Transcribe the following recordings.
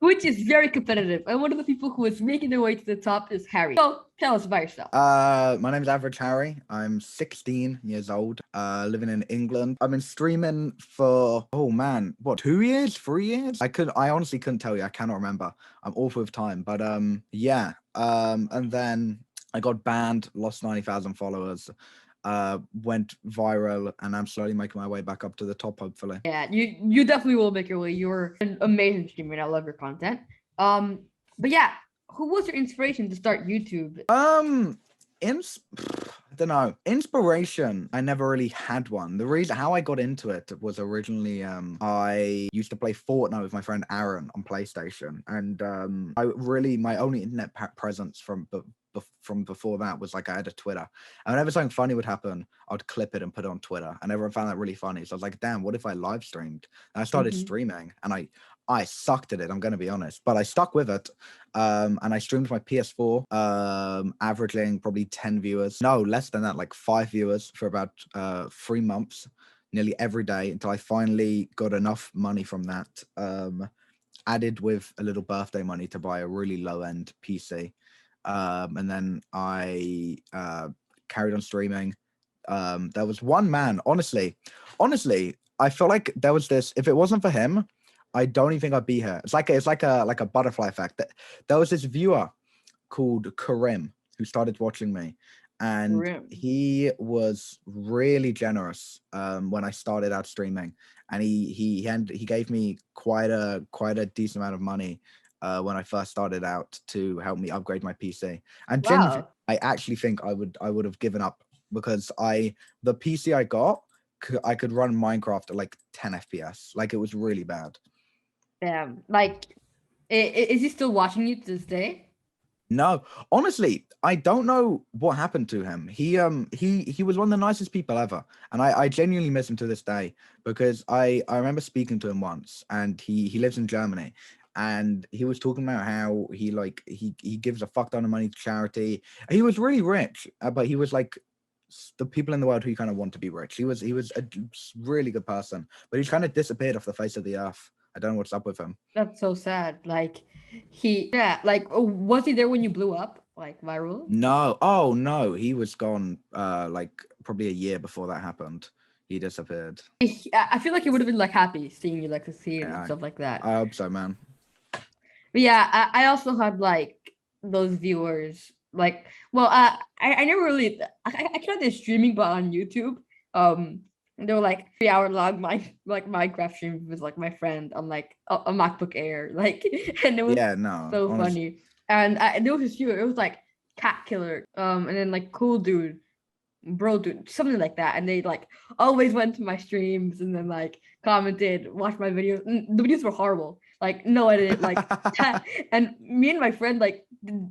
which is very competitive. And one of the people who is making their way to the top is Harry. So tell us about yourself. My name's Average Harry. I'm 16 years old, living in England. I've been streaming for, oh man, what, 2 years, 3 years? I honestly couldn't tell you. I cannot remember. I'm awful with time, but yeah. And then I got banned, lost 90,000 followers, went viral, and I'm slowly making my way back up to the top, hopefully. Yeah, you definitely will make your way. You're an amazing streamer, and I love your content. But yeah, who was your inspiration to start YouTube? I don't know. Inspiration. I never really had one. The reason how I got into it was originally I used to play Fortnite with my friend Aaron on PlayStation, and my only internet presence from before that was like I had a Twitter, and whenever something funny would happen, I'd clip it and put it on Twitter, and everyone found that really funny. So I was like, damn, what if I live streamed? And I started streaming, and I sucked at it, I'm gonna be honest, but I stuck with it. And I streamed my PS4, averaging probably 10 viewers. No, less than that, like 5 viewers for about 3 months, nearly every day, until I finally got enough money from that, added with a little birthday money to buy a really low-end PC. And then I carried on streaming. There was one man, honestly, I feel like there was this, if it wasn't for him, I don't even think I'd be here. It's like a butterfly effect. There was this viewer called Karim who started watching me, and he was really generous when I started out streaming, and he gave me quite a decent amount of money when I first started out to help me upgrade my PC. And genuinely, I actually think I would have given up, because the PC I got, I could run Minecraft at like 10 FPS. Like, it was really bad. Like, is he still watching you to this day? No, honestly, I don't know what happened to him. He was one of the nicest people ever, and I genuinely miss him to this day, because I remember speaking to him once, and he lives in Germany, and he was talking about how he gives a fuck ton of money to charity. He was really rich, but he was like the people in the world who you kind of want to be rich. He was a really good person, but he's kind of disappeared off the face of the earth. I don't know what's up with him. That's so sad. Like, was he there when you blew up, like, viral? No. Oh no, he was gone like probably a year before that happened. He disappeared. I feel like he would have been like happy seeing you like succeed and stuff like that. I hope so, man. But yeah, I also had like those viewers. Like, well, I never really I tried this streaming, but on YouTube. And they were like 3 hour long Minecraft streams with like my friend on like a MacBook Air, like, and it was so funny. And there was this viewer, it was like Cat Killer, and then like Cool Dude, Bro Dude, something like that. And they like always went to my streams and then like commented, watched my videos. The videos were horrible, like no edit, like and me and my friend like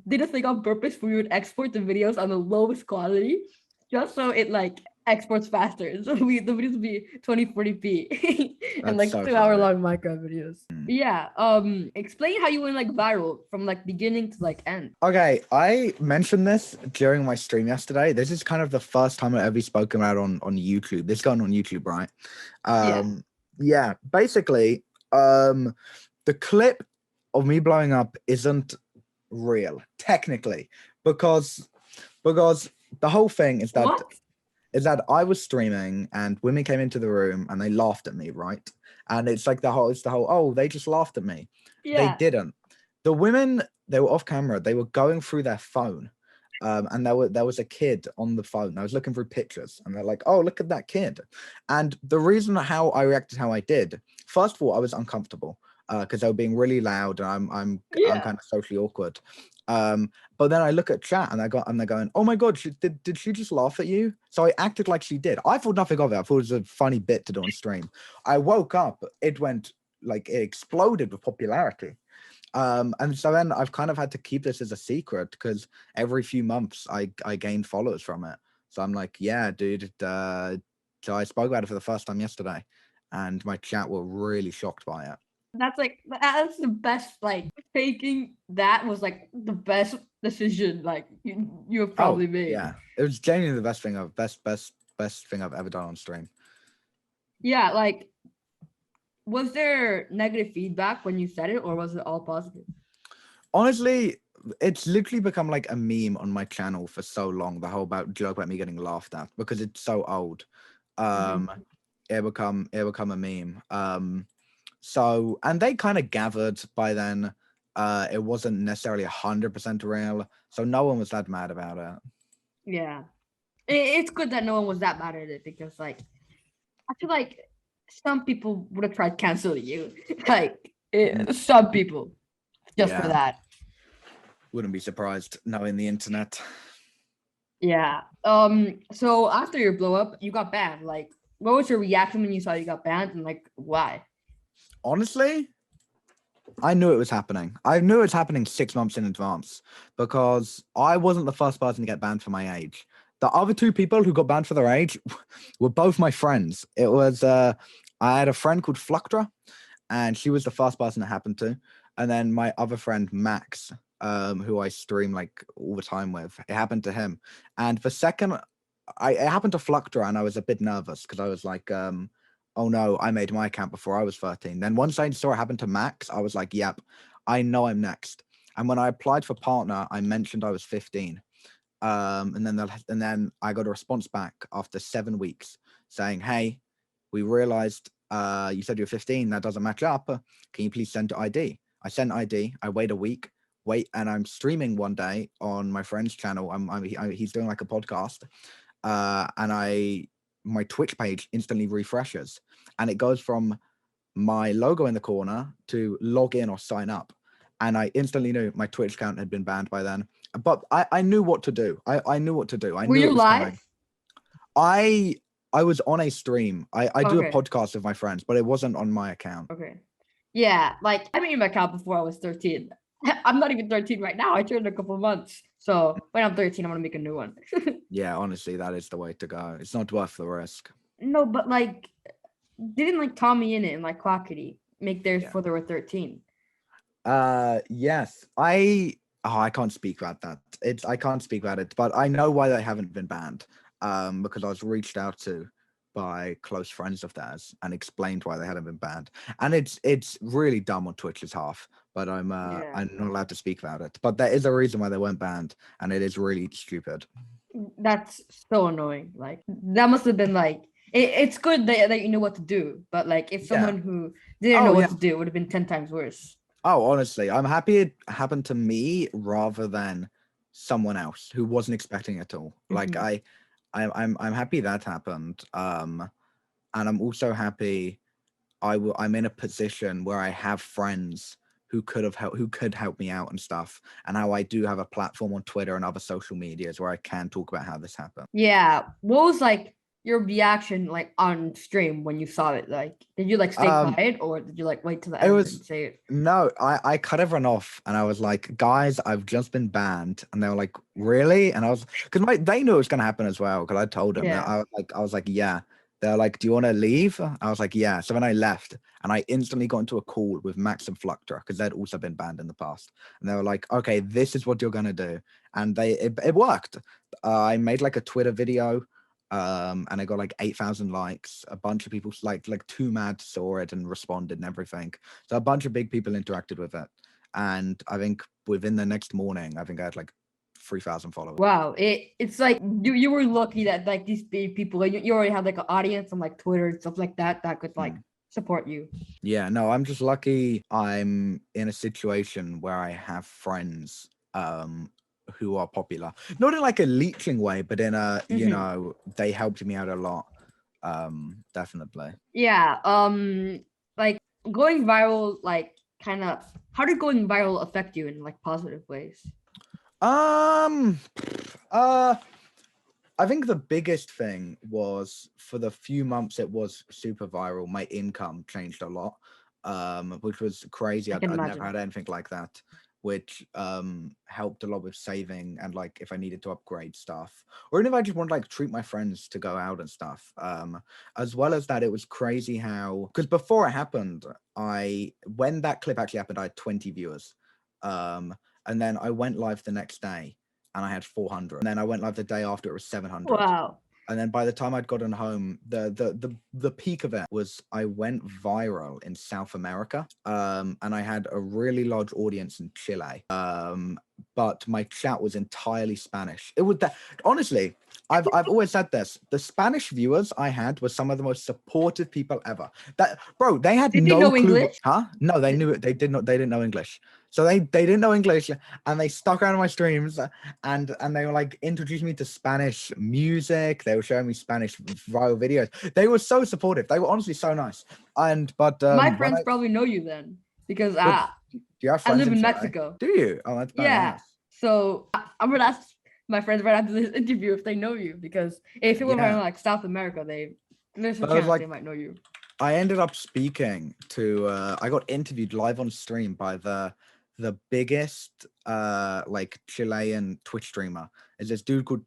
did a thing on purpose. We would export the videos on the lowest quality just so it like exports faster. So the videos would be 2040p and like 2 hour long Minecraft videos. Yeah. Explain how you went like viral from like beginning to like end. Okay, I mentioned this during my stream yesterday. This is kind of the first time I've ever spoken about on YouTube. This going on YouTube, right? Yeah. Basically, the clip of me blowing up isn't real, technically, because the whole thing is that I was streaming and women came into the room and they laughed at me, right? And it's like the whole oh, they just laughed at me. They didn't. The women, they were off camera, they were going through their phone, and there was a kid on the phone. I was looking through pictures, and they're like, oh, look at that kid. And the reason how I reacted how I did, first of all, I was uncomfortable because they were being really loud, and I'm kind of socially awkward. But then I look at chat and they're going, oh my god, did she just laugh at you? So I acted like she did. I thought nothing of it. I thought it was a funny bit to do on stream. I woke up, it exploded with popularity. And so then I've kind of had to keep this as a secret, because every few months I gained followers from it. So I'm like, yeah, dude. So I spoke about it for the first time yesterday, and my chat were really shocked by it. That's the best. Like, faking that was like the best decision like you have probably made. Yeah, it was genuinely the best thing I've ever done on stream. Yeah, like was there negative feedback when you said it, or was it all positive? Honestly, it's literally become like a meme on my channel for so long. The whole about joke about me getting laughed at because it's so old. Mhm. Um, it become a meme. So and they kind of gathered by then. It wasn't necessarily 100% real, so no one was that mad about it. Yeah, it's good that no one was that mad at it because, like, I feel like some people would have tried canceling you, like Mm, some people, just for yeah, that. wouldn't be surprised knowing the internet. Yeah. So after your blow up, you got banned. Like, what was your reaction when you saw you got banned, and like why? Honestly, I knew it was happening. I knew it was happening 6 months in advance because I wasn't the first person to get banned for my age. The other two people who got banned for their age were both my friends. It was I had a friend called Fluctra, and she was the first person it happened to. And then my other friend Max, who I stream like all the time with, it happened to him. And the second, it happened to Fluctra, and I was a bit nervous because I was like, oh no, I made my account before I was 13. Then once I saw it happen to Max, I was like, yep, I know I'm next. And when I applied for partner, I mentioned I was 15. And then I got a response back after 7 weeks saying, "Hey, we realized you said you're 15. That doesn't match up. Can you please send ID?" I sent ID. I wait a week. And I'm streaming one day on my friend's channel. He's doing like a podcast, and my Twitch page instantly refreshes, and it goes from my logo in the corner to log in or sign up. And I instantly knew my Twitch account had been banned by then. But I knew what to do. I knew what to do. I Were knew you it was coming. live? I I was on a stream. I do a Okay. podcast with my friends, but it wasn't on my account. Okay. Yeah, like I made my account before I was 13. I'm not even 13 right now. I turned a couple months. So when I'm 13, I'm gonna make a new one. Yeah, honestly, that is the way to go. It's not worth the risk. No, but like didn't like Tommy in it and like Quackity make theirs Yeah. before they were 13. Yes. I can't speak about that. I can't speak about it, but I know why they haven't been banned. Because I was reached out to by close friends of theirs and explained why they hadn't been banned. And it's really dumb on Twitch's half, but Yeah. I'm not allowed to speak about it. But there is a reason why they weren't banned, and it is really stupid. That's so annoying. Like that must have been like it's good that you know what to do, but like if Yeah. someone who didn't know Oh what yeah. to do, it would have been 10 times worse. Oh, honestly, I'm happy it happened to me rather than someone else who wasn't expecting it at all. Like Mhm. I'm happy that happened. And I'm also happy I'm in a position where I have friends who could help me out and stuff, and how I do have a platform on Twitter and other social medias where I can talk about how this happened. Yeah. What was like your reaction like on stream when you saw it? Like, did you like stay Um, quiet or did you like wait till the it end was and say it? no, I cut everyone off and I was like, guys, I've just been banned, and they were like, really? And I was because they knew it was gonna happen as well because I told them that Yeah. I was like, yeah. They're like, do you want to leave? I was like, yeah. So then I left, and I instantly got into a call with Max and Fluctra because they'd also been banned in the past, and they were like, okay, this is what you're gonna do, and it worked. I made like a Twitter video, and I got like 8,000 likes. A bunch of people like Too Mad saw it and responded and everything. So a bunch of big people interacted with it, and I think within the next morning, I think I had like 3,000 followers. Wow. It's like you were lucky that like these big people like you already had like an audience on like Twitter and stuff like that could like Mm. support you. Yeah, no, I'm just lucky I'm in a situation where I have friends who are popular. Not in like a leeching way, but in a, Mhm. they helped me out a lot. Definitely. Yeah. Like going viral, like kind of how did going viral affect you in like positive ways? Um uh I think the biggest thing was for the few months it was super viral, my income changed a lot, which was crazy. I can I'd never imagine. had anything like that, which helped a lot with saving and like if I needed to upgrade stuff, or even if I just wanted to like treat my friends to go out and stuff. As well as that, it was crazy how because before it happened, when that clip actually happened, I had 20 viewers, and then I went live the next day and I had 400. And then I went live the day after, it was 700. Wow. And then by the time I'd gotten home, the peak of it was I went viral in South America. And I had a really large audience in Chile. But my chat was entirely Spanish. It was that honestly, I've always said this. The Spanish viewers I had were some of the most supportive people ever. That bro, they had Did they no know clue. English? Huh? No, they knew it. They did not. They didn't know English. So they didn't know English, and they stuck around my streams, and they were like introducing me to Spanish music. They were showing me Spanish viral videos. They were so supportive. They were honestly so nice. And but My when friends I probably know you then because but do you have I friends live in in Chile? Mexico. Do you? Oh, that's Yeah. badass. So I'm gonna ask my friends right after this interview if they know you because if it were from Yeah. like South America, there's a But I was chance they like, might know you. I ended up speaking to I got interviewed live on stream by the biggest like Chilean Twitch streamer. Is this dude called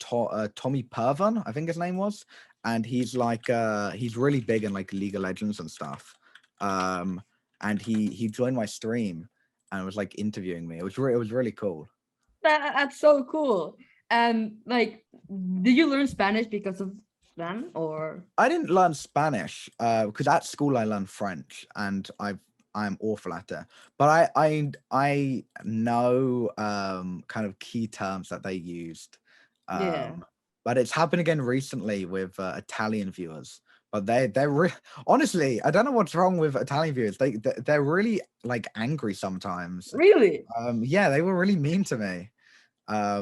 Tommy Pervon, I think his name was, and he's like he's really big in like League of Legends and stuff. And he joined my stream and was like interviewing me. It was really cool. That's so cool. And like, did you learn Spanish because of them or? I didn't learn Spanish because at school I learned French and I'm awful at it. But I know kind of key terms that they used. Yeah. But it's happened again recently with Italian viewers. But honestly, I don't know what's wrong with Italian viewers. They're really like angry sometimes. Really? Yeah, they were really mean to me.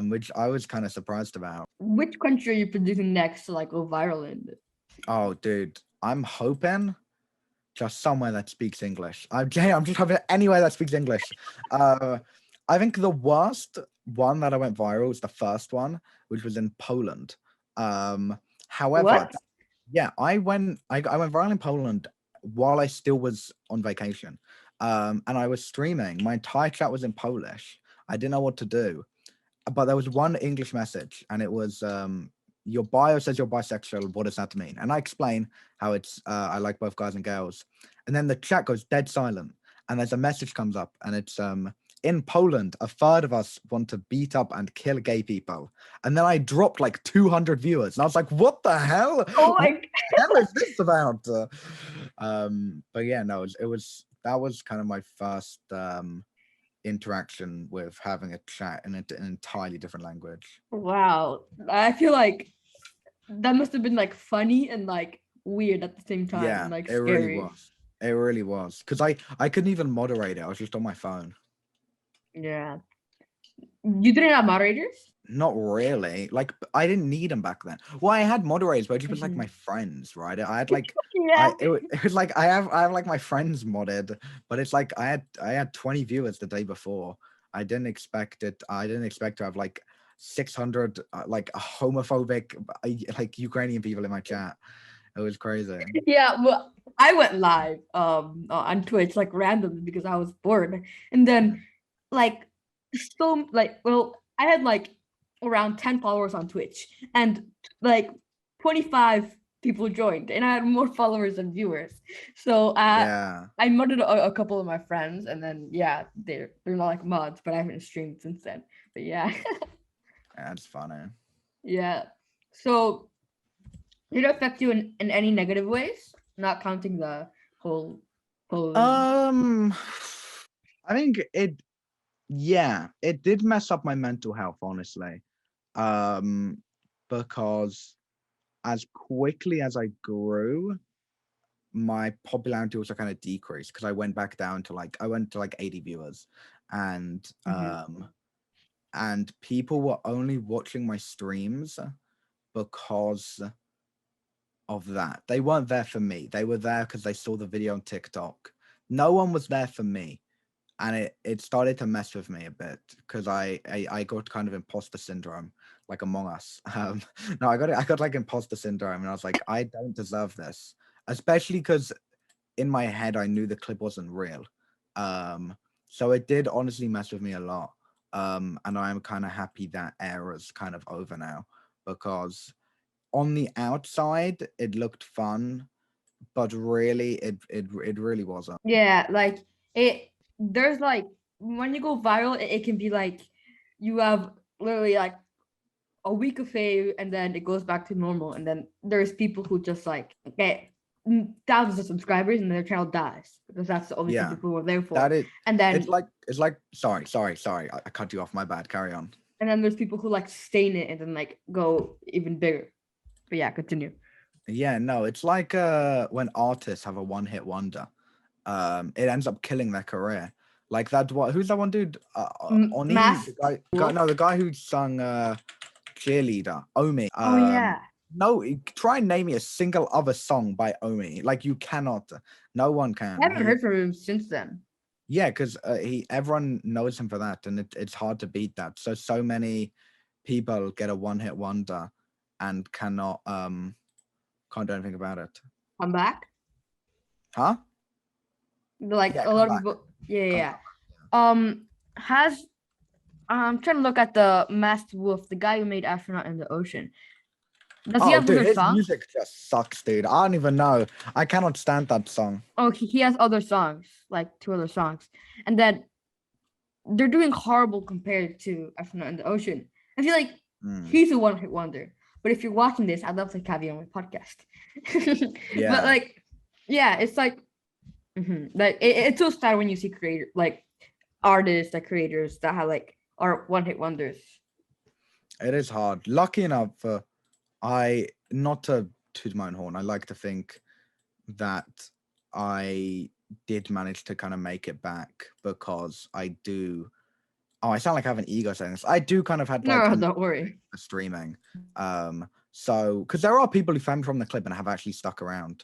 Which I was kind of surprised about. Which country are you producing next to like go viral in? Oh, dude, I'm hoping just somewhere that speaks English. I'm just hoping anywhere that speaks English. Uh, I think the worst one that I went viral was the first one, which was in Poland. However, What? yeah, I went viral in Poland while I still was on vacation. And I was streaming. My entire chat was in Polish. I didn't know what to do, but there was one English message, and it was your bio says you're bisexual. What does that mean? And I explain how it's I like both guys and girls, and then the chat goes dead silent, and there's a message comes up, and it's in Poland, a third of us want to beat up and kill gay people, and then I dropped like 200 viewers, and I was like, what the hell? Oh What my. the hell is this about? But yeah, no, it was that was kind of my first interaction with having a chat in an entirely different language. Wow. I feel like that must have been like funny and like weird at the same time and Yeah, like it really scary. was. It really was. Because I couldn't even moderate it. I was just on my phone. Yeah. You didn't have moderators? Not really. Like I didn't need them back then. Well, I had moderators, but it was like Mhm. my friends, right? I had like Yeah. it was like I have like my friends modded, but it's like I had 20 viewers the day before. I didn't expect it. I didn't expect to have like 600 like homophobic like Ukrainian people in my chat. It was crazy. Yeah, well, I went live on Twitch like randomly because I was bored. And then like so like well, I had like around 10 followers on Twitch and like 25 people joined and I had more followers than viewers. So Yeah, I modded a couple of my friends and then yeah, they're not like mods, but I haven't streamed since then. But yeah. that's funny. Yeah. So did it affect you in any negative ways? Not counting the whole Poland. Um, I think yeah, it did mess up my mental health, honestly. Um, because as quickly as I grew, my popularity also kind of decreased because I went to like 80 viewers, and Mhm. people were only watching my streams because of that. They weren't there for me. They were there because they saw the video on TikTok. No one was there for me. And it started to mess with me a bit because I got kind of imposter syndrome, like Among Us. No, I got like imposter syndrome, and I was like, I don't deserve this, especially because in my head I knew the clip wasn't real. So it did honestly mess with me a lot. And I'm kind of happy that era's kind of over now because on the outside it looked fun, but really it really wasn't. Yeah, like it there's like when you go viral, it can be like you have literally like a week of fame and then it goes back to normal. And then there's people who just like get thousands of subscribers and their channel dies because that's the only thing Yeah, people were there for. that is. And It's then like sorry. I cut you off. My bad. Carry on. there's people who like stay in it and then like go even bigger. But yeah, continue. Yeah, no, it's like when artists have a one-hit wonder. It ends up killing their career. Like that. Who's that one dude? Oni, Mass. the guy who sung Cheerleader, Omi. Oh yeah. No, try and name me a single other song by Omi. Like you cannot. No one can. I haven't heard from him since then. Yeah, because everyone knows him for that, and it's hard to beat that. So many people get a one-hit wonder and can't do anything about it. Come back. Huh? Like Yeah, a come lot of back. people. Yeah, Come yeah. back. Has I'm trying to look at the Masked Wolf, the guy who made Astronaut in the Ocean. Does he Oh, have dude, other his songs? music just sucks, dude. I don't even know. I cannot stand that song. Oh, he has other songs, like 2 other songs, and then they're doing horrible compared to Astronaut in the Ocean. I feel like he's a one-hit wonder. But if you're watching this, I'd love to have you on my podcast. Yeah. But like, yeah, it's like, like it's so sad when you see creator like artists, like creators that have like are one-hit wonders. It is hard. Lucky enough, I not to toot my own horn. I like to think that I did manage to kind of make it back because I do. Oh, I sound like I have an ego saying this. I do kind of had like No, don't worry. for streaming. So because there are people who found from the clip and have actually stuck around,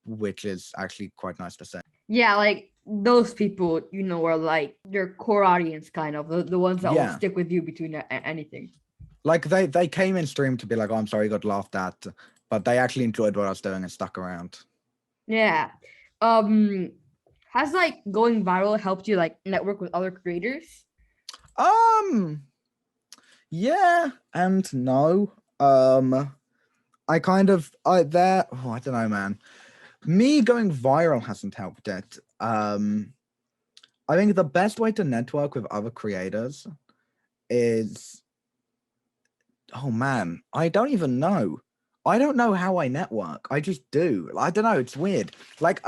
which is actually quite nice to say. Yeah, like those people, are like your core audience, kind of the ones that will stick with you between anything. Like they came in stream to be like, oh, I'm sorry you got laughed at, but they actually enjoyed what I was doing and stuck around. Yeah. Has like going viral helped you like network with other creators? Yeah and no. I don't know, man. Me going viral hasn't helped it. I think the best way to network with other creators is, oh man, I don't even know. I don't know how I network. I just do. I don't know. It's weird. Like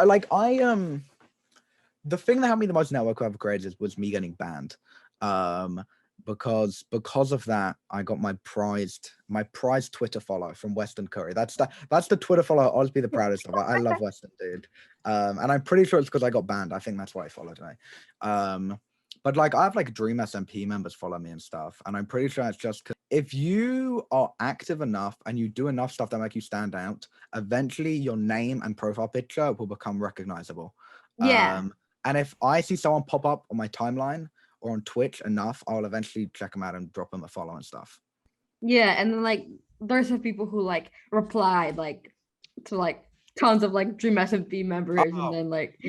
the thing that helped me the most network with other creators was me getting banned. Because of that, I got my prized Twitter follow from Western Curry. That's the Twitter follow I'll always be the proudest of. I love Western, dude. And I'm pretty sure it's because I got banned. I think that's why he followed me. But like I have like Dream SMP members follow me and stuff, and I'm pretty sure it's just because if you are active enough and you do enough stuff that make you stand out, eventually your name and profile picture will become recognizable. Yeah. And if I see someone pop up on my timeline or on Twitch enough, I'll eventually check them out and drop them a follow and stuff. Yeah, and then like there's some people who like replied like to like tons of like Dream SMP members, and then like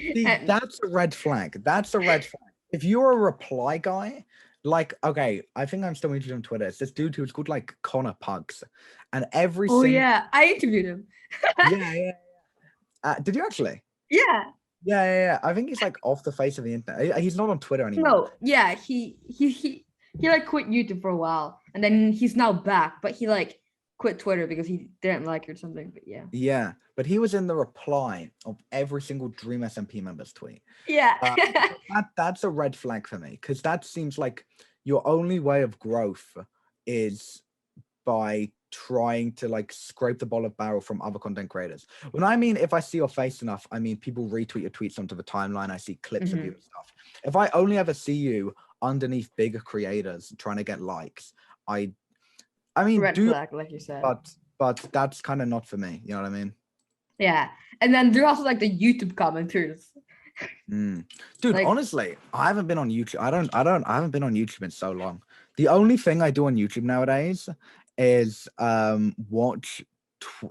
that's a red flag. That's a red flag. If you're a reply guy, like, okay, I think I'm still interested on Twitter. It's this dude who's called like Connor Pugs, and every yeah, I interviewed him. yeah. Did you actually? Yeah. Yeah. I think he's like off the face of the internet. He's not on Twitter anymore. No, yeah, he like quit YouTube for a while, and then he's now back, but he like quit Twitter because he didn't like it or something. But yeah. Yeah, but he was in the reply of every single Dream SMP member's tweet. Yeah. That's a red flag for me, because that seems like your only way of growth is by trying to like scrape the bottom of barrel from other content creators. When I mean, if I see your face enough, I mean people retweet your tweets onto the timeline. I see clips of you and stuff. If I only ever see you underneath bigger creators trying to get likes, I mean, red flag, like you said. But that's kind of not for me. You know what I mean? Yeah, and then there's also like the YouTube commenters. Dude, like, honestly, I haven't been on YouTube. I haven't been on YouTube in so long. The only thing I do on YouTube nowadays is watch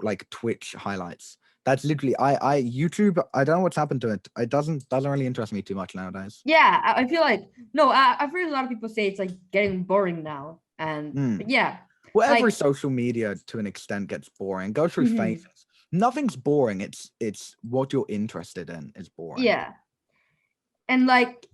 like Twitch highlights. That's literally I YouTube. I don't know what's happened to it. It doesn't really interest me too much nowadays. Yeah, I feel like no. I've heard a lot of people say it's like getting boring now, and yeah. Well, every social media to an extent gets boring. Go through phases. Nothing's boring. It's what you're interested in is boring. Yeah. And like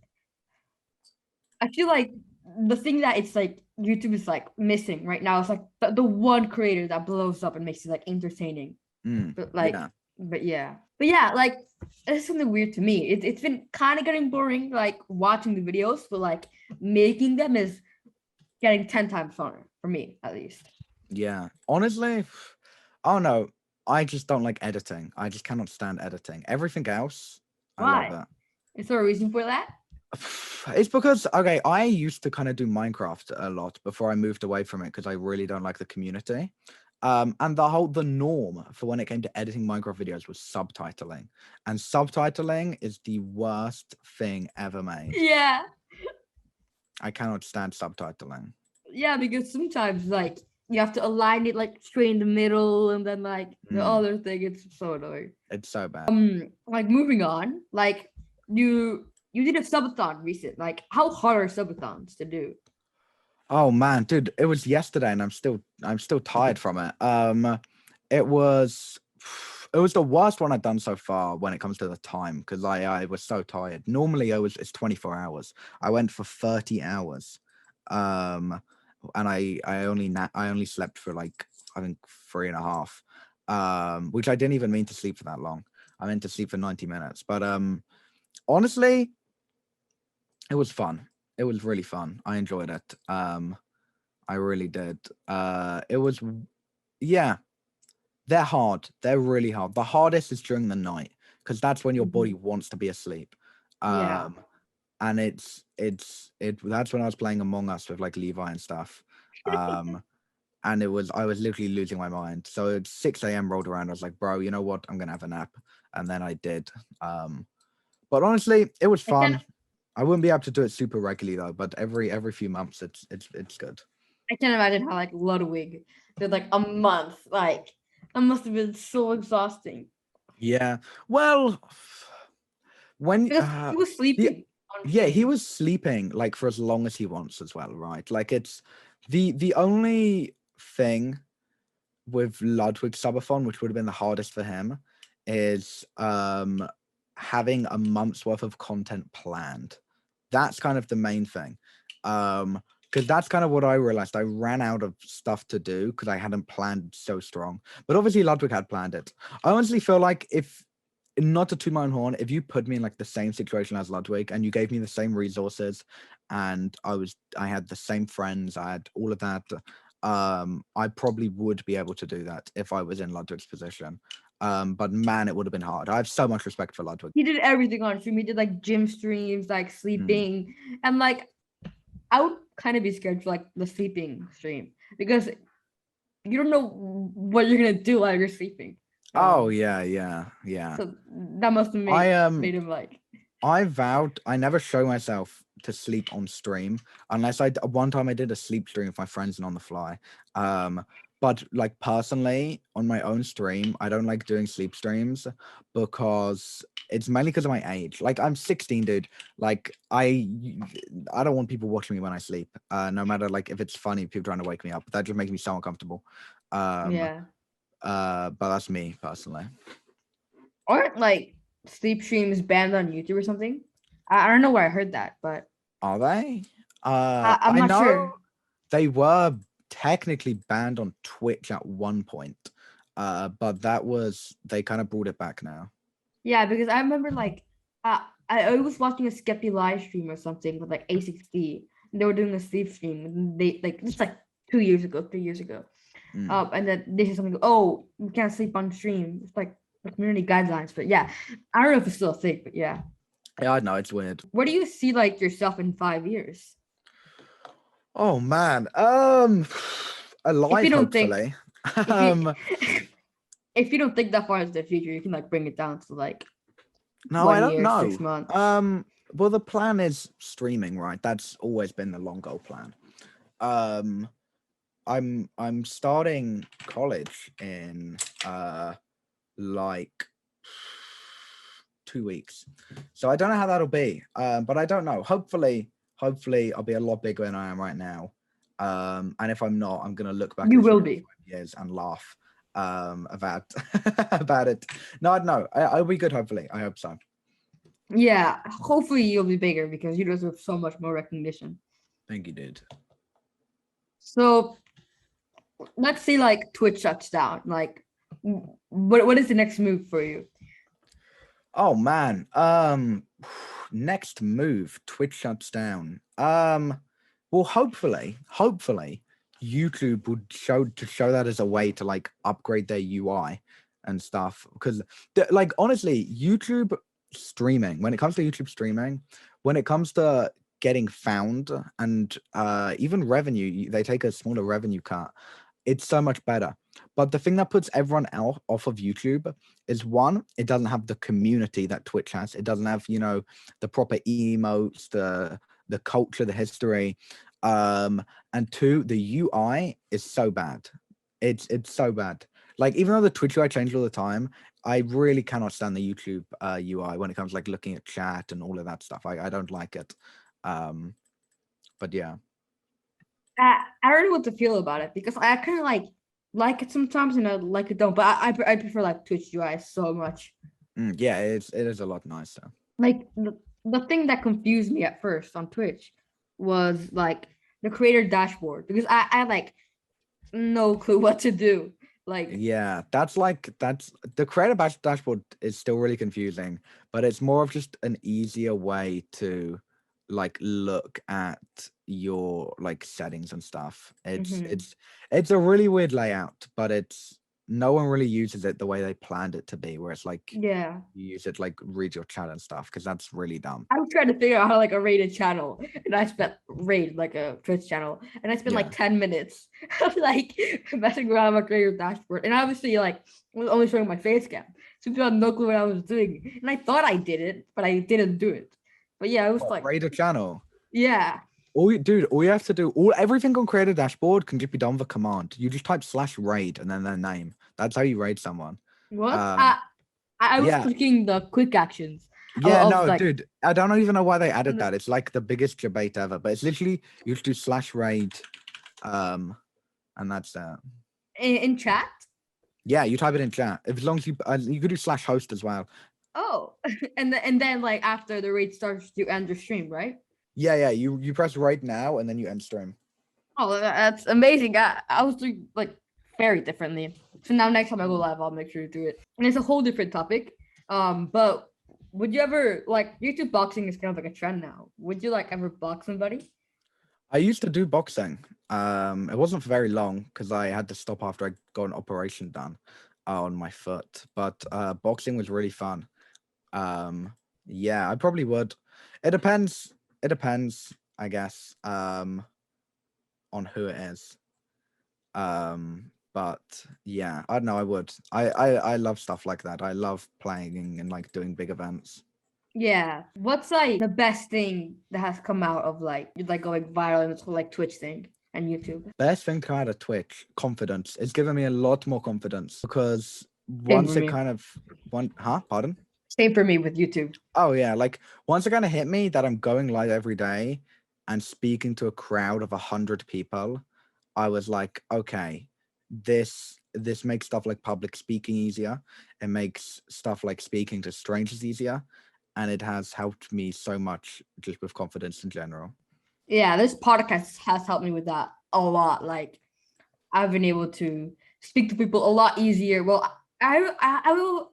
I feel like the thing that it's like YouTube is like missing right now is like the one creator that blows up and makes it like entertaining. But like, Yeah. but yeah, like it's something weird to me. It's been kind of getting boring, like watching the videos, but like making them is getting 10 times funner for me, at least. Yeah. Honestly, I don't know. I just don't like editing. I just cannot stand editing. Everything else, I love Why? it. Is there a reason for that? It's because, okay, I used to kind of do Minecraft a lot before I moved away from it because I really don't like the community. And the norm for when it came to editing Minecraft videos was subtitling. And subtitling is the worst thing ever made. Yeah. I cannot stand subtitling. Yeah, because sometimes like you have to align it like straight in the middle, and then like the Mm, other thing, it's so annoying. it's so bad. Like moving on, like you did a subathon recent. Like how hard are subathons to do? Oh man, dude, it was yesterday and I'm still tired from it. It was it was the worst one I've done so far when it comes to the time because I was so tired. Normally it's 24 hours. I went for 30 hours. Um and I only slept for like I think 3.5. Which I didn't even mean to sleep for that long. I meant to sleep for 90 minutes. But honestly, it was fun. It was really fun. I enjoyed it. I really did. It was, yeah, they're hard. They're really hard. The hardest is during the night because that's when your body wants to be asleep. Yeah. And that's when I was playing Among Us with like Levi and stuff. And I was literally losing my mind. So it's 6 a.m. rolled around. I was like, bro, you know what? I'm gonna have a nap. And then I did. But honestly, it was I can fun. I wouldn't be able to do it super regularly though, but every few months it's good. I can't imagine how like Ludwig did like a month. Like that must have been so exhausting. Yeah. Well, when Because he was the sleeping on yeah, he stream. was sleeping like for as long as he wants as well, right? Like it's the only thing with Ludwig Subathon, which would have been the hardest for him, is having a month's worth of content planned. That's kind of the main thing. Because that's kind of what I realized. I ran out of stuff to do because I hadn't planned so strong. But obviously Ludwig had planned it. I honestly feel like if not to toot my own horn, if you put me in like the same situation as Ludwig and you gave me the same resources and I had the same friends, I had all of that, I probably would be able to do that if I was in Ludwig's position. But man, it would have been hard. I have so much respect for Ludwig. He did everything on stream. He did like gym streams, like Mm. sleeping, and like I would kind of be scared for like the sleeping stream because you don't know what you're gonna do while you're sleeping. Oh yeah. So that must have made him like. I vowed I never show myself to sleep on stream unless one time I did a sleep stream with my friends and on the fly. But like personally on my own stream, I don't like doing sleep streams because it's mainly because of my age. Like I'm 16, dude. Like I don't want people watching me when I sleep. No matter like if it's funny, people trying to wake me up. That just makes me so uncomfortable. Yeah. But that's me personally. Aren't like sleep streams banned on YouTube or something? I don't know where I heard that, but Are they? I'm I not know sure. they were technically banned on Twitch at one point, but they kind of brought it back now. Yeah, because I remember like I was watching a Skeppy live stream or something with like A6D. And they were doing a sleep stream. And they like just like 2 years ago, 3 years ago. And then they said something. Oh, you can't sleep on stream. It's like the community guidelines. But yeah, I don't know if it's still a thing. But yeah, Yeah, I know it's weird. where do you see like yourself in 5 years? Oh man, If alive you don't think, hopefully. if you if you don't think that far into the future, you can like bring it down to like No, I one don't year, know. 6 months. Well, the plan is streaming, right? That's always been the long goal plan. Um, I'm starting college in like 2 weeks. So I don't know how that'll be. But I don't know. Hopefully I'll be a lot bigger than I am right now. And if I'm not, I'm gonna look back You at this will video in be. 5 years and laugh about about it. No, I don't know. I'll be good, hopefully. I hope so. Yeah, hopefully you'll be bigger because you deserve so much more recognition. Thank you, dude. So let's say like Twitch shuts down. Like, what is the next move for you? Oh man. Next move, Twitch shuts down. Well, hopefully, YouTube would show that as a way to like upgrade their UI and stuff. Because like honestly, YouTube streaming, when it comes to YouTube streaming, when it comes to getting found and even revenue, they take a smaller revenue cut. It's so much better. But the thing that puts everyone out off of YouTube is one, it doesn't have the community that Twitch has. It doesn't have, the proper emotes, the culture, the history. And two, the UI is so bad. It's so bad. Like even though the Twitch UI changes all the time, I really cannot stand the YouTube UI when it comes to, like looking at chat and all of that stuff. I don't like it. But yeah. I don't know what to feel about it because I kind of like it sometimes and I like it don't. But I prefer like Twitch UI so much. Yeah, it is a lot nicer. Like the thing that confused me at first on Twitch was like the creator dashboard because I like no clue what to do. Like Yeah, that's the creator dashboard is still really confusing, but it's more of just an easier way to like look at your like settings and stuff. mhm. It's a really weird layout, but no one really uses it the way they planned it to be, where it's like Yeah. you use it to, like read your chat and stuff, because that's really dumb. I was trying to figure out how to like a rated channel, and I spent raid like a Twitch channel, and I spent Yeah. like 10 minutes of like messing around with my creator dashboard, and obviously like I was only showing my face cam, so people had no clue what I was doing, and I thought I did it, but I didn't do it. But yeah, it was What, like raid a channel? yeah. All you have to do, everything on creator dashboard can just be done with a command. You just type /raid and then their name. That's how you raid someone. What? Um, I was yeah, clicking the quick actions yeah, of no, like dude, I don't even know why they added that. It's like the biggest debate ever, but it's literally you just do /raid, and that's that. in chat. Yeah, you type it in chat. As long as you could do /host as well. Oh, and then like after the raid starts, you end the stream, right? Yeah, you press right now and then you end stream. Oh, that's amazing. I was doing like very differently. So now next time I go live, I'll make sure to do it. And it's a whole different topic. But would you ever like YouTube boxing is kind of like a trend now? Would you like ever box somebody? I used to do boxing. It wasn't for very long because I had to stop after I got an operation done on my foot. But boxing was really fun. Yeah, I probably would. It depends. It depends, I guess, on who it is. But yeah, I don't know. I would. I love stuff like that. I love playing and like doing big events. Yeah. What's like the best thing that has come out of like going viral in this whole like Twitch thing and YouTube? Best thing to come out of Twitch, confidence. It's given me a lot more confidence because Same for once it me. kind of pardon? Same for me with YouTube. Oh yeah, like once it kind of hit me that I'm going live every day and speaking to a crowd of 100 people, I was like, okay, this makes stuff like public speaking easier. It makes stuff like speaking to strangers easier, and it has helped me so much just with confidence in general. Yeah, this podcast has helped me with that a lot. Like I've been able to speak to people a lot easier. Well, I will.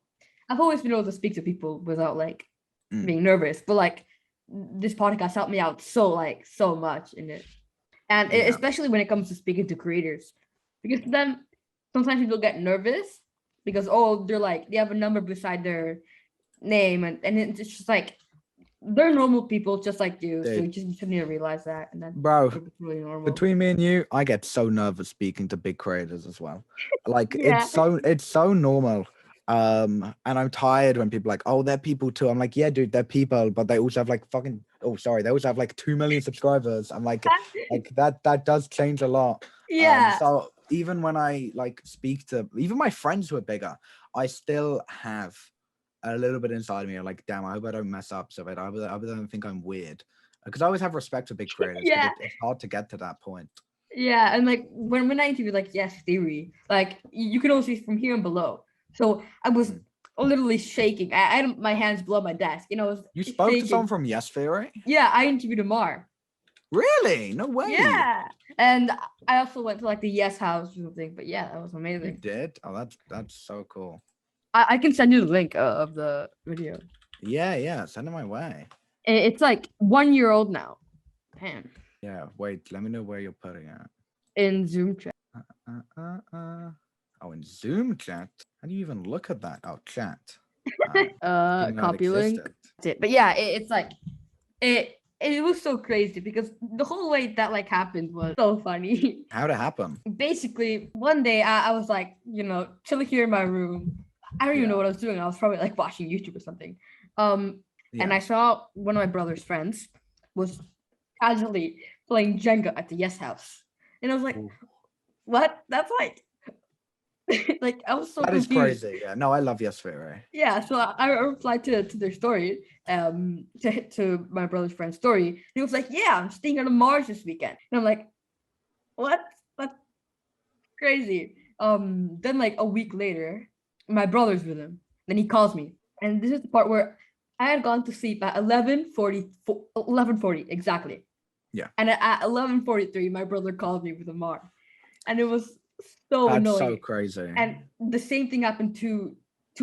I've always been able to speak to people without like Mm, being nervous, but like this podcast helped me out so much in it, and yeah. especially when it comes to speaking to creators, because then sometimes people get nervous because oh they're like they have a number beside their name and it's just like they're normal people just like you, so Dude, you just need to realize that, and then bro, it's really normal. between me and you, I get so nervous speaking to big creators as well. Like Yeah. it's so normal. And I'm tired when people are like, oh, they're people too. I'm like, yeah, dude, they're people, but they also have like they also have like 2 million subscribers. I'm like that does change a lot. Yeah. So even when I like speak to even my friends who are bigger, I still have a little bit inside of me. I'm like, damn, I hope I don't mess up so bad. I hope I don't think I'm weird. Because I always have respect for big creators because Yeah. it's hard to get to that point. Yeah, and like when I interviewed like Yes Theory, like you can also see from here and below. So I was Mm. literally shaking. I had my hands below my desk, I was You spoke to someone shaking. from Yes Theory? Yeah, I interviewed Amar. Really? No way. Yeah. And I also went to like the Yes House or something. But yeah, that was You amazing. did? Oh, that's so cool. I can send you the link of the video. Yeah. Send it my way. It's like 1 year old now. Damn. Yeah. Wait. Let me know where you're putting it. In Zoom chat. Oh, in Zoom chat. How do you even look at that? Oh, chat. Didn't know it Copy link. existed. That's it. But yeah, it's like it was so crazy because the whole way that like happened was so funny. How'd it happen? Basically, one day I was like, chilling here in my room. I don't even know Yeah. what I was doing. I was probably like watching YouTube or something. And Yeah. I saw one of my brother's friends was casually playing Jenga at the Yes House. And I was like, Ooh. what? That's like like I was so That is confused. crazy. Yeah. No, I love Yasvire. Yeah, so I replied to their story, to my brother's friend's story. And he was like, "Yeah, I'm staying on Mars this weekend." And I'm like, "What? That's crazy." Then like a week later, my brother's with him. Then he calls me, and this is the part where I had gone to sleep at 11:40 exactly. Yeah. And at 11:43, my brother called me with a Mar, and it was so That's so annoying. crazy. And the same thing happened 2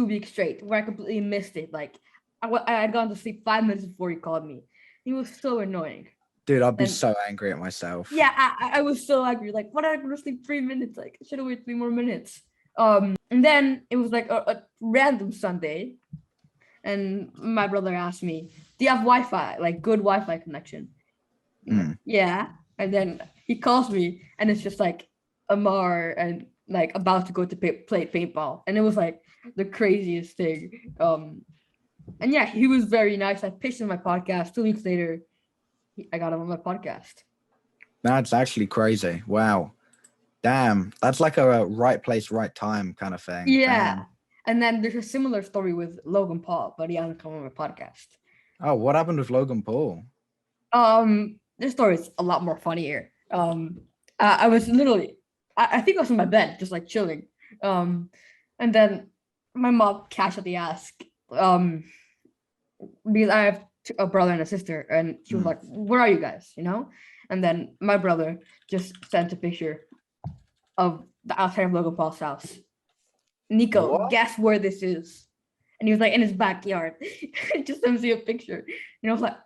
weeks straight, where I completely missed it. Like I had gone to sleep 5 minutes before he called me. He was so annoying. Dude, I'd be And so angry at myself. yeah, I was so angry. Like, what? I go to sleep 3 minutes? Like, I should have waited 3 more minutes. And then it was like a random Sunday, and my brother asked me, "Do you have Wi-Fi? Like, good Wi-Fi connection?" I'm like, yeah. And then he calls me, and it's just like Amar and like about to go to play paintball, and it was like the craziest thing. And yeah, he was very nice. I pitched him my podcast. 2 weeks later, I got him on my podcast. That's actually crazy. Wow. Damn. That's like a right place, right time kind of thing. Yeah. Damn. And then there's a similar story with Logan Paul, but he hasn't come on my podcast. Oh, what happened with Logan Paul? This story is a lot more funnier. I was literally, I think I was in my bed, just like chilling. And then my mom casually asked, because I have a brother and a sister, and she was like, "Where are you guys?" And then my brother just sent a picture of the outside of Logan Paul's house. Nico, What? guess where this is? And he was like in his backyard. Just sends me a picture. I was like,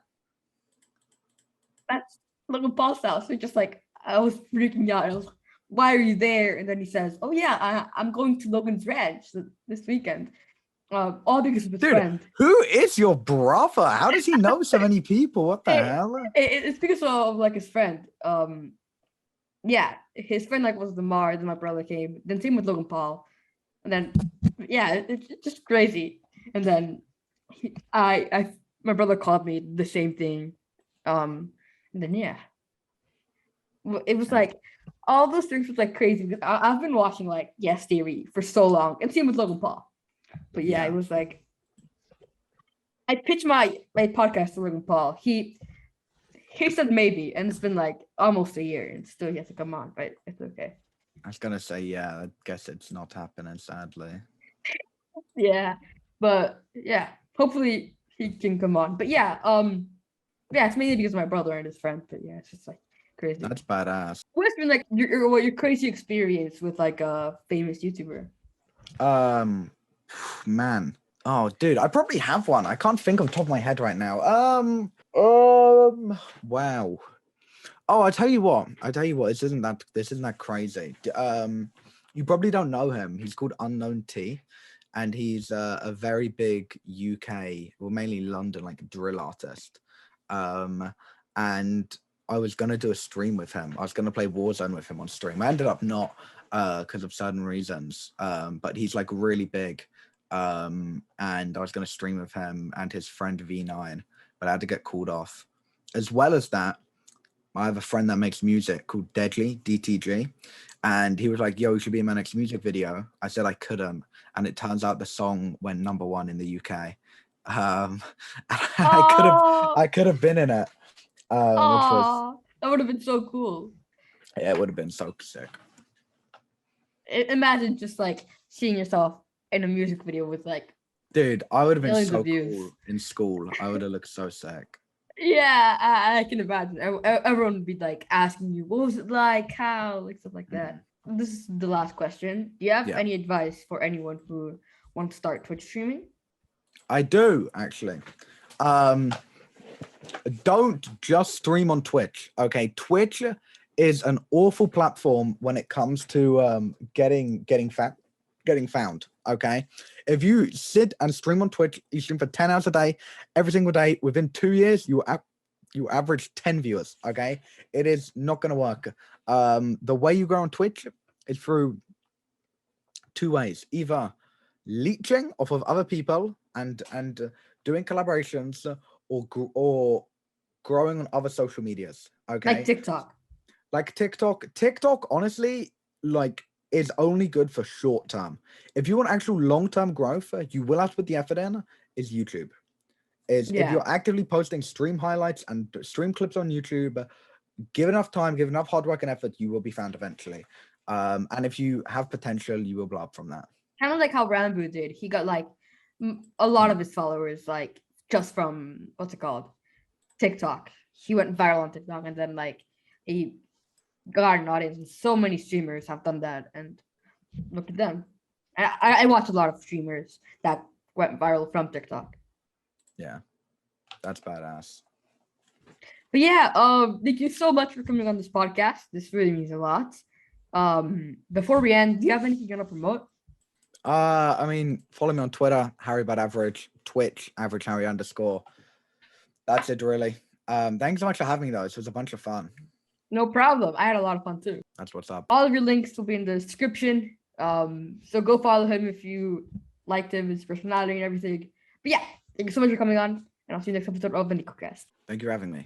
that's Logan Paul's house. So just like I was freaking out. I was like, why are you there? And then he says, "Oh yeah, I'm going to Logan's ranch this weekend." All because of his friend. Who is your brother? How does he know so many people? What the hell? It's because of like his friend. Yeah, his friend like was the Mar. Then my brother came. Then same with Logan Paul. And then yeah, it's just crazy. And then my brother called me the same thing. And then yeah, it was like all those things was like crazy because I've been watching like Yes Theory for so long, and same with Logan Paul. But yeah, it was like I pitched my podcast to Logan Paul. He said maybe, and it's been like almost a year, and still he has to come on. But it's okay. I was gonna say, yeah, I guess it's not happening, sadly. Yeah, but yeah, hopefully he can come on. But yeah, it's mainly because of my brother and his friend. But yeah, it's just like crazy. That's badass. What's been like your crazy experience with like a famous YouTuber? Man. Oh, dude, I probably have one. I can't think off the top of my head right now. Wow. Oh, I tell you what. This isn't that crazy. You probably don't know him. He's called Unknown T, and he's a very big UK, well, mainly London, like drill artist. And I was gonna do a stream with him. I was gonna play Warzone with him on stream. I ended up not, because of certain reasons. But he's like really big. And I was gonna stream with him and his friend V9, but I had to get called off. As well as that, I have a friend that makes music called Deadly, DTG, and he was like, "Yo, you should be in my next music video." I said I couldn't, and it turns out the song went #1 in the UK. I could have been in it. That would have been so cool. Yeah, it would have been so sick. Imagine just like seeing yourself in a music video with like, dude, I would have been millions so of views. cool in school. I would have looked so sick. Yeah, I can imagine. Everyone would be like asking you, what was it like? How? Like stuff like that. Mhm. This is the last question. Do you have Yeah, any advice for anyone who wants to start Twitch streaming? I do actually. Um, don't just stream on Twitch. Okay, Twitch is an awful platform when it comes to getting found. Okay, if you sit and stream on Twitch, you stream for 10 hours a day, every single day. Within 2 years, you average 10 viewers. Okay, it is not going to work. The way you grow on Twitch is through two ways: either leeching off of other people and doing collaborations, or growing on other social medias. Like Okay, TikTok. like TikTok honestly, like, is only good for short term. If you want actual long term growth, you will have to put the effort in. Is YouTube. Is if Yeah. you're actively posting stream highlights and stream clips on YouTube, give enough time, give enough hard work and effort, you will be found eventually. And if you have potential, you will blow up from that. Kind of like how Rambo did. He got like a lot Mm. of his followers, like just from what's it called? TikTok. He went viral on TikTok and then like he got an audience. And so many streamers have done that. And look at them. I watch a lot of streamers that went viral from TikTok. Yeah, that's badass. But yeah, thank you so much for coming on this podcast. This really means a lot. Before we end, do you have anything you want to promote? I mean, follow me on Twitter, Harry Bad Average, Twitch, Average Harry _. That's it, really. Thanks so much for having me, though. This was a bunch of fun. No problem. I had a lot of fun too. That's what's up. All of your links will be in the description. So go follow him if you liked him, his personality and everything. But yeah, thank you so much for coming on, and I'll see you next episode of the Nicocast. Thank you for having me.